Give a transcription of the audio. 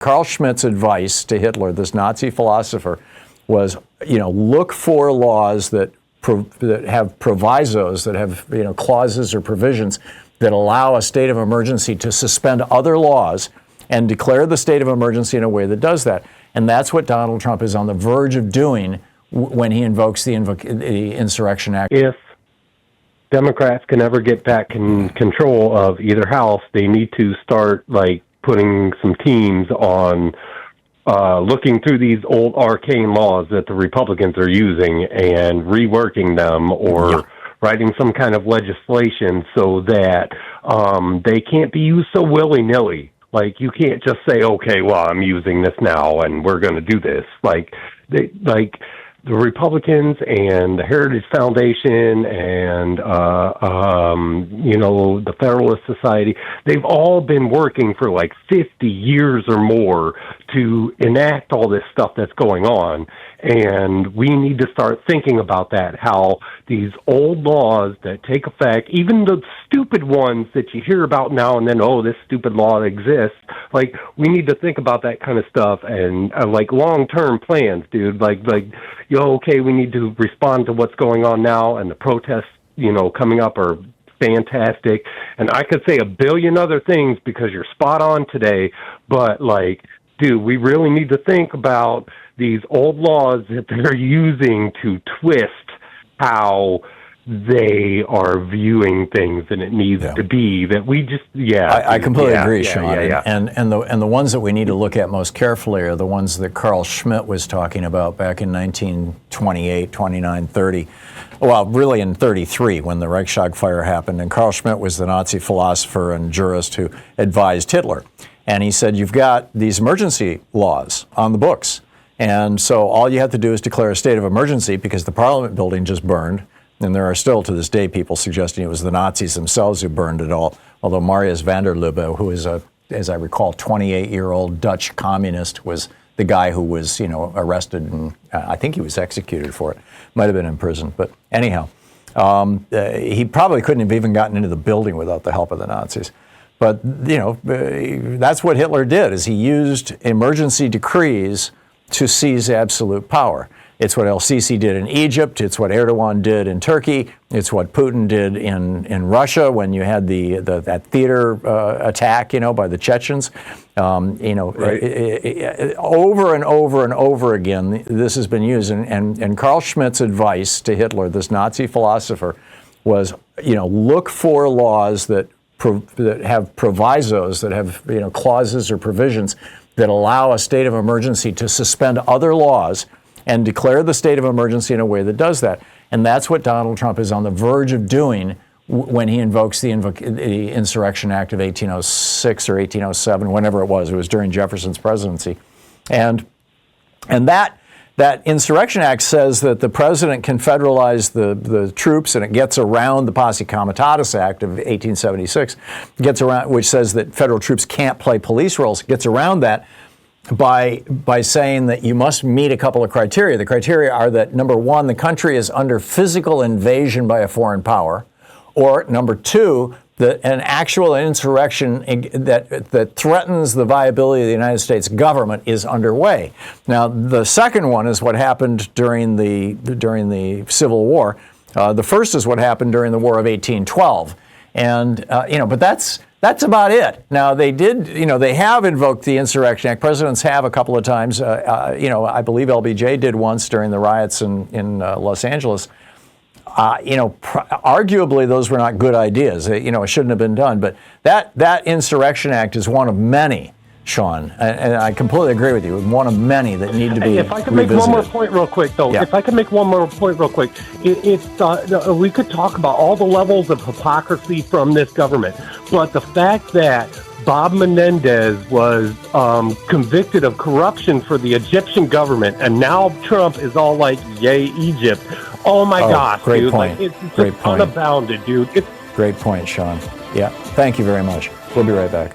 Carl Schmitt's advice to Hitler, this Nazi philosopher, was, look for laws that have provisos, that have, clauses or provisions that allow a state of emergency to suspend other laws and declare the state of emergency in a way that does that. And that's what Donald Trump is on the verge of doing when he invokes the Insurrection Act. If Democrats can ever get back in control of either house, they need to start putting some teams on looking through these old arcane laws that the Republicans are using and reworking them, or writing some kind of legislation so that they can't be used so willy-nilly. You can't just say, okay, well, I'm using this now and we're going to do this. The Republicans and the Heritage Foundation and, the Federalist Society, they've all been working for 50 years or more to enact all this stuff that's going on. And we need to start thinking about that, how these old laws that take effect, even the stupid ones that you hear about now and then, oh, this stupid law exists. We need to think about that kind of stuff and long-term plans, dude. Okay, we need to respond to what's going on now, and the protests, coming up are fantastic. And I could say a billion other things because you're spot on today, but dude, we really need to think about these old laws that they're using to twist how they are viewing things, and it needs to be that we just, I completely agree, Sean. And the ones that we need to look at most carefully are the ones that Carl Schmitt was talking about back in 1928, 29, 30. Well, really in 33 when the Reichstag fire happened. And Carl Schmitt was the Nazi philosopher and jurist who advised Hitler. And he said, you've got these emergency laws on the books. And so all you have to do is declare a state of emergency because the Parliament building just burned. And there are still to this day people suggesting it was the Nazis themselves who burned it all. Although Marius van der Lubbe, who is as I recall, 28-year-old Dutch communist, was the guy who was, arrested, and I think he was executed for it. Might have been in prison, but anyhow, he probably couldn't have even gotten into the building without the help of the Nazis. But that's what Hitler did: is he used emergency decrees to seize absolute power. It's what El-Sisi did in Egypt. It's what Erdogan did in Turkey. It's what Putin did in Russia when you had that theater attack, by the Chechens. Right. Over and over and over again, this has been used. And Carl Schmitt's advice to Hitler, this Nazi philosopher, was, look for laws that have provisos, that have clauses or provisions that allow a state of emergency to suspend other laws and declare the state of emergency in a way that does that. And that's what Donald Trump is on the verge of doing when he invokes the Insurrection Act of 1806 or 1807, whenever it was. It was during Jefferson's presidency. And that Insurrection Act says that the president can federalize the troops, and it gets around the Posse Comitatus Act of 1876, which says that federal troops can't play police roles. It gets around that by saying that you must meet a couple of criteria. The criteria are that, number one, the country is under physical invasion by a foreign power, or number two, that an actual insurrection that threatens the viability of the United States government is underway. Now, the second one is what happened during the Civil War. The first is what happened during the War of 1812, and but that's about it. Now, they have invoked the Insurrection Act. Presidents have a couple of times. I believe LBJ did once during the riots in Los Angeles. Arguably, those were not good ideas. It shouldn't have been done. But that Insurrection Act is one of many, Sean, and I completely agree with you. One of many that need to be If I could make one more point real quick, though. Yeah. If I could make one more point real quick. We could talk about all the levels of hypocrisy from this government. But the fact that Bob Menendez was convicted of corruption for the Egyptian government, and now Trump is all like, yay, Egypt. Oh, my gosh, great dude. point. It's great just point. Unabounded, dude. Great point, Sean. Yeah, thank you very much. We'll be right back.